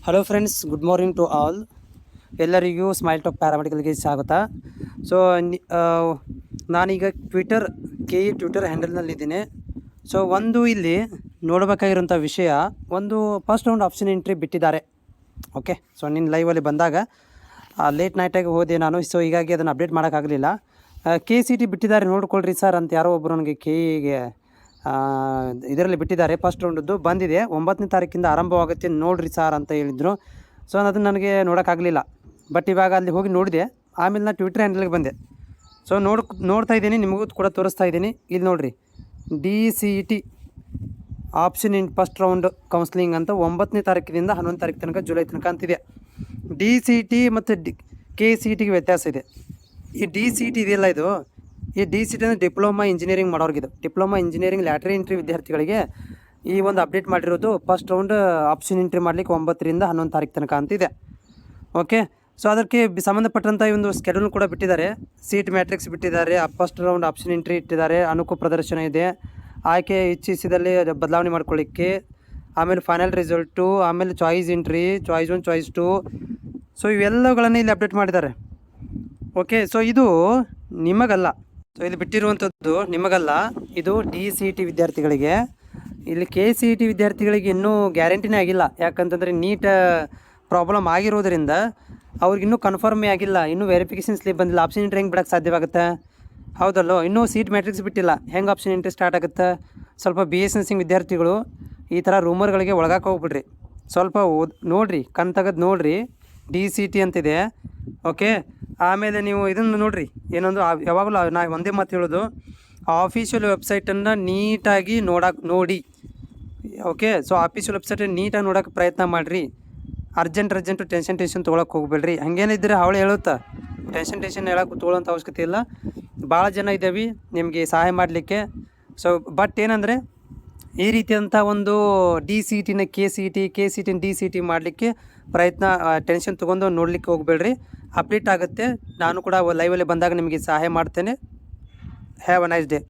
Hello friends, good morning to all. ಎಲ್ಲರಿಗೂ smile top ಪ್ಯಾರಾಮೆಡಿಕಲ್ಗೆ ಸ್ವಾಗತ. ಸೊ ನಾನೀಗ ಟ್ವಿಟರ್ ಹ್ಯಾಂಡಲ್ನಲ್ಲಿದ್ದೀನಿ. ಸೊ ಇಲ್ಲಿ ನೋಡಬೇಕಾಗಿರೋಂಥ ವಿಷಯ, ಒಂದು ಫಸ್ಟ್ ರೌಂಡ್ ಆಪ್ಷನ್ ಎಂಟ್ರಿ ಬಿಟ್ಟಿದ್ದಾರೆ. ಓಕೆ, ಸೊ ನಿನ್ನ ಲೈವಲ್ಲಿ ಬಂದಾಗ ಲೇಟ್ ನೈಟಾಗಿ ಹೋದೆ ನಾನು. ಸೊ ಹೀಗಾಗಿ ಅದನ್ನು ಅಪ್ಡೇಟ್ ಮಾಡೋಕ್ಕಾಗಲಿಲ್ಲ. KCT ಬಿಟ್ಟಿದ್ದಾರೆ ನೋಡ್ಕೊಳ್ರಿ ಸರ್ ಅಂತ ಯಾರೋ ಒಬ್ಬರು ನನಗೆ ಇದರಲ್ಲಿ ಬಿಟ್ಟಿದ್ದಾರೆ. ಫಸ್ಟ್ ರೌಂಡದ್ದು ಬಂದಿದೆ, 9ನೇ ತಾರೀಕಿಂದ ಆರಂಭವಾಗುತ್ತೆ ನೋಡಿರಿ ಸರ್ ಅಂತ ಹೇಳಿದರು. ಸೊ ಅದನ್ನು ನನಗೆ ನೋಡೋಕ್ಕಾಗಲಿಲ್ಲ. ಬಟ್ ಇವಾಗ ಅಲ್ಲಿ ಹೋಗಿ ನೋಡಿದೆ. ಆಮೇಲೆ ನಾನು ಟ್ವಿಟರ್ ಹ್ಯಾಂಡಲ್ಗೆ ಬಂದೆ. ಸೊ ನೋಡ್ತಾ ಇದ್ದೀನಿ, ನಿಮಗೂ ಕೂಡ ತೋರಿಸ್ತಾ ಇದ್ದೀನಿ. ಇಲ್ಲಿ ನೋಡಿರಿ, DCET option in first round counselling ಅಂತ 9ನೇ ತಾರೀಕಿನಿಂದ 11ನೇ ತಾರೀಕು ತನಕ, ಜುಲೈ ತನಕ ಅಂತಿದೆ. DCET ಮತ್ತು KCETಗೆ ವ್ಯತ್ಯಾಸ ಇದೆ. ಈ DCET ಇದೆಯಲ್ಲ, ಈ DCET ಅಂದರೆ ಡಿಪ್ಲೊಮಾ ಇಂಜಿನಿಯರಿಂಗ್ ಮಾಡೋರಿಗಿದೆ. ಡಿಪ್ಲೊಮಾ ಇಂಜಿನಿಯರಿಂಗ್ ಲ್ಯಾಟ್ರಿ ಎಂಟ್ರಿ ವಿದ್ಯಾರ್ಥಿಗಳಿಗೆ ಈ ಒಂದು ಅಪ್ಡೇಟ್ ಮಾಡಿರೋದು. ಫಸ್ಟ್ ರೌಂಡ್ ಆಪ್ಷನ್ ಎಂಟ್ರಿ ಮಾಡಲಿಕ್ಕೆ 9ರಿಂದ 11 ತಾರೀಕು ತನಕ ಅಂತಿದೆ. ಓಕೆ, ಸೊ ಅದಕ್ಕೆ ಸಂಬಂಧಪಟ್ಟಂಥ ಈ ಒಂದು ಸ್ಕೆಡ್ಯೂಲ್ ಕೂಡ ಬಿಟ್ಟಿದ್ದಾರೆ. ಸೀಟ್ ಮ್ಯಾಟ್ರಿಕ್ಸ್ ಬಿಟ್ಟಿದ್ದಾರೆ, ಫಸ್ಟ್ ರೌಂಡ್ ಆಪ್ಷನ್ ಎಂಟ್ರಿ ಇಟ್ಟಿದ್ದಾರೆ, ಅನುಕೂಲ ಪ್ರದರ್ಶನ ಇದೆ, ಆಯ್ಕೆ ಇಚ್ಛಿಸಿದಲ್ಲಿ ಬದಲಾವಣೆ ಮಾಡ್ಕೊಳ್ಳಿಕ್ಕೆ, ಆಮೇಲೆ ಫೈನಲ್ ರಿಸಲ್ಟು, ಆಮೇಲೆ choice entry, choice 1, choice 2. So ಇವೆಲ್ಲಗಳನ್ನು ಇಲ್ಲಿ ಅಪ್ಡೇಟ್ ಮಾಡಿದ್ದಾರೆ. ಓಕೆ, ಸೊ ಇದು ನಿಮಗಲ್ಲ. ಸೊ ಇಲ್ಲಿ ಬಿಟ್ಟಿರುವಂಥದ್ದು ನಿಮಗಲ್ಲ, ಇದು DCET ವಿದ್ಯಾರ್ಥಿಗಳಿಗೆ. ಇಲ್ಲಿ KCET ವಿದ್ಯಾರ್ಥಿಗಳಿಗೆ ಇನ್ನೂ ಗ್ಯಾರಂಟಿನೇ ಆಗಿಲ್ಲ. ಯಾಕಂತಂದರೆ ನೀಟ್ ಪ್ರಾಬ್ಲಮ್ ಆಗಿರೋದ್ರಿಂದ ಅವ್ರಿಗಿನ್ನೂ ಕನ್ಫರ್ಮೇ ಆಗಿಲ್ಲ. ಇನ್ನೂ ವೆರಿಫಿಕೇಷನ್ ಸ್ಲಿಪ್ ಬಂದಿಲ್ಲ. ಆಪ್ಷನ್ ಎಂಟ್ರಿ ಹೆಂಗೆ ಬಿಡೋಕ್ಕೆ ಸಾಧ್ಯವಾಗುತ್ತೆ? ಹೌದಲ್ಲೋ? ಇನ್ನೂ ಸೀಟ್ ಮ್ಯಾಟ್ರಿಕ್ಸ್ ಬಿಟ್ಟಿಲ್ಲ, ಹೆಂಗೆ ಆಪ್ಷನ್ ಎಂಟ್ರಿ ಸ್ಟಾರ್ಟ್ ಆಗುತ್ತೆ? ಸ್ವಲ್ಪ BS ನರ್ಸಿಂಗ್ ವಿದ್ಯಾರ್ಥಿಗಳು ಈ ಥರ ರೂಮರ್ಗಳಿಗೆ ಒಳಗಾಕ ಹೋಗ್ಬಿಡ್ರಿ. ಸ್ವಲ್ಪ ನೋಡಿರಿ, ಕಣ್ ತೆಗೆದು ನೋಡಿರಿ, DCET ಅಂತಿದೆ. ಓಕೆ, ಆಮೇಲೆ ನೀವು ಇದನ್ನು ನೋಡಿರಿ, ಏನೊಂದು ಯಾವಾಗಲೂ ನಾ ಒಂದೇ ಮಾತು ಹೇಳೋದು, ಆಫೀಷಿಯಲ್ ವೆಬ್ಸೈಟನ್ನು ನೀಟಾಗಿ ನೋಡಿ. ಓಕೆ, ಸೊ ಆಫೀಷಿಯಲ್ ವೆಬ್ಸೈಟನ್ನು ನೀಟಾಗಿ ನೋಡೋಕ್ಕೆ ಪ್ರಯತ್ನ ಮಾಡಿರಿ. ಅರ್ಜೆಂಟು ಟೆನ್ಷನ್ ತೊಗೊಳಕ್ಕೆ ಹೋಗ್ಬೇಡ್ರಿ. ಹಾಗೇನಿದ್ದರೆ ಅವಳು ಹೇಳುತ್ತಾ, ಟೆನ್ಷನ್ ಹೇಳೋಕೆ ತೊಗೊಳ್ಳೋಂಥ ಅವಶ್ಯಕತೆ ಇಲ್ಲ. ಭಾಳ ಜನ ಇದ್ದೇವೆ ನಿಮಗೆ ಸಹಾಯ ಮಾಡಲಿಕ್ಕೆ. ಸೊ ಬಟ್ ಏನಂದರೆ, ಈ ರೀತಿಯಂಥ ಒಂದು DCETನ KCET DCET ಮಾಡಲಿಕ್ಕೆ ಪ್ರಯತ್ನ, ಟೆನ್ಷನ್ ತೊಗೊಂಡು ನೋಡಲಿಕ್ಕೆ ಹೋಗಬೇಡ್ರಿ. ಅಪ್ಡೇಟ್ ಆಗುತ್ತೆ. ನಾನು ಕೂಡ ಲೈವಲ್ಲಿ ಬಂದಾಗ ನಿಮಗೆ ಸಹಾಯ ಮಾಡ್ತೇನೆ. Have a nice day.